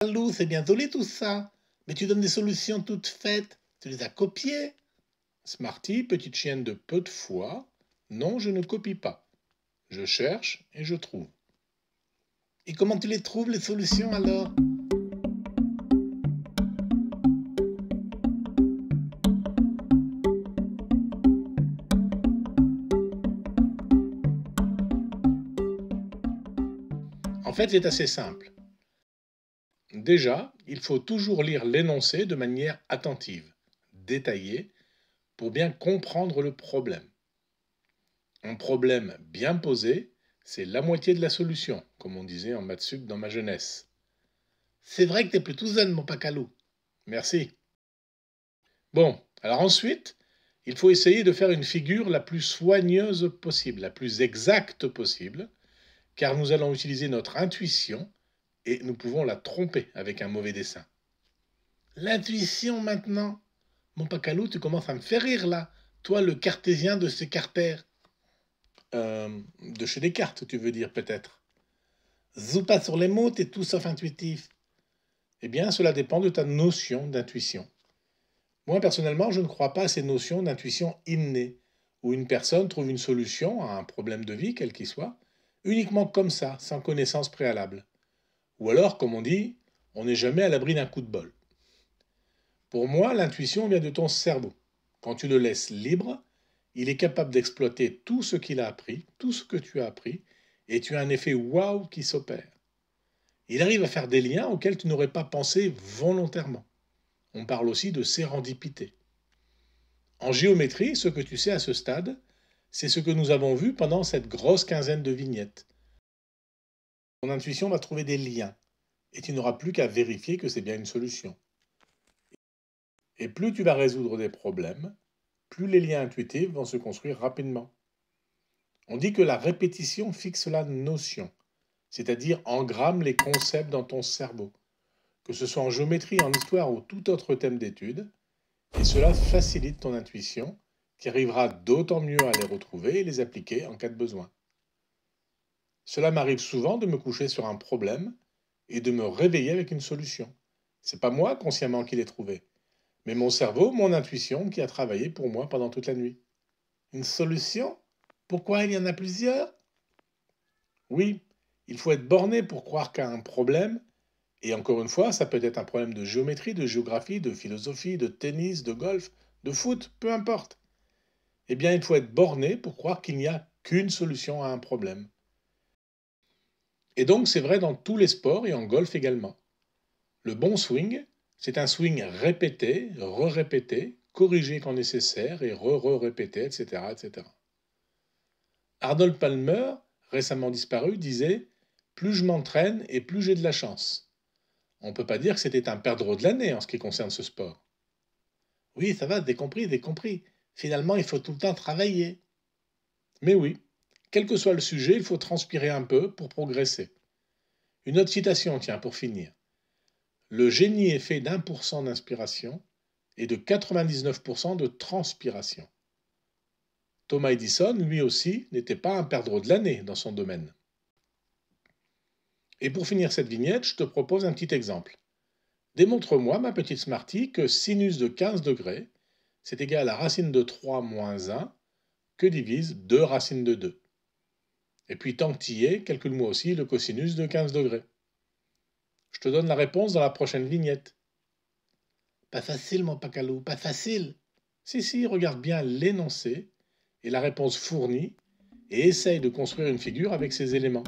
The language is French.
Lou, c'est bien joli tout ça, mais tu donnes des solutions toutes faites. Tu les as copiées. Smarty, petite chienne de peu de foi. Non, je ne copie pas. Je cherche et je trouve. Et comment tu les trouves, les solutions alors? En fait, c'est assez simple. Déjà, il faut toujours lire l'énoncé de manière attentive, détaillée, pour bien comprendre le problème. Un problème bien posé, c'est la moitié de la solution, comme on disait en maths sup dans ma jeunesse. C'est vrai que t'es plutôt zen, mon Pacalou. Merci. Bon, alors ensuite, il faut essayer de faire une figure la plus soigneuse possible, la plus exacte possible, car nous allons utiliser notre intuition et nous pouvons la tromper avec un mauvais dessin. L'intuition maintenant. Mon Pacalou, tu commences à me faire rire là. Toi, le cartésien de ces cartères. De chez Descartes, tu veux dire peut-être. Zoupa sur les mots, t'es tout sauf intuitif. Eh bien, cela dépend de ta notion d'intuition. Moi, personnellement, je ne crois pas à ces notions d'intuition innée, où une personne trouve une solution à un problème de vie, quel qu'il soit, uniquement comme ça, sans connaissance préalable. Ou alors, comme on dit, on n'est jamais à l'abri d'un coup de bol. Pour moi, l'intuition vient de ton cerveau. Quand tu le laisses libre, il est capable d'exploiter tout ce qu'il a appris, tout ce que tu as appris, et tu as un effet waouh qui s'opère. Il arrive à faire des liens auxquels tu n'aurais pas pensé volontairement. On parle aussi de sérendipité. En géométrie, ce que tu sais à ce stade, c'est ce que nous avons vu pendant cette grosse quinzaine de vignettes. Ton intuition va trouver des liens, et tu n'auras plus qu'à vérifier que c'est bien une solution. Et plus tu vas résoudre des problèmes, plus les liens intuitifs vont se construire rapidement. On dit que la répétition fixe la notion, c'est-à-dire engramme les concepts dans ton cerveau, que ce soit en géométrie, en histoire ou tout autre thème d'étude, et cela facilite ton intuition, qui arrivera d'autant mieux à les retrouver et les appliquer en cas de besoin. Cela m'arrive souvent de me coucher sur un problème et de me réveiller avec une solution. C'est pas moi consciemment qui l'ai trouvé, mais mon cerveau, mon intuition qui a travaillé pour moi pendant toute la nuit. Une solution? Pourquoi il y en a plusieurs? Oui, il faut être borné pour croire qu'à un problème, et encore une fois, ça peut être un problème de géométrie, de géographie, de philosophie, de tennis, de golf, de foot, peu importe. Eh bien, il faut être borné pour croire qu'il n'y a qu'une solution à un problème. Et donc, c'est vrai dans tous les sports et en golf également. Le bon swing, c'est un swing répété, re-répété, corrigé quand nécessaire et re-re-répété, etc., etc. Arnold Palmer, récemment disparu, disait « Plus je m'entraîne et plus j'ai de la chance ». On ne peut pas dire que c'était un perdreau de l'année en ce qui concerne ce sport. Oui, ça va, décompris, décompris. Finalement, il faut tout le temps travailler. Mais oui, quel que soit le sujet, il faut transpirer un peu pour progresser. Une autre citation, tiens, pour finir. Le génie est fait d'1% d'inspiration et de 99% de transpiration. Thomas Edison, lui aussi, n'était pas un perdreau de l'année dans son domaine. Et pour finir cette vignette, je te propose un petit exemple. Démontre-moi, ma petite Smarty, que sinus de 15 degrés, c'est égal à racine de 3 moins 1, que divise 2 racines de 2. Et puis tant que tu y es, calcule-moi aussi le cosinus de 15 degrés. Je te donne la réponse dans la prochaine vignette. Pas facile, mon Pacalou, pas facile. Si, regarde bien l'énoncé et la réponse fournie et essaye de construire une figure avec ces éléments.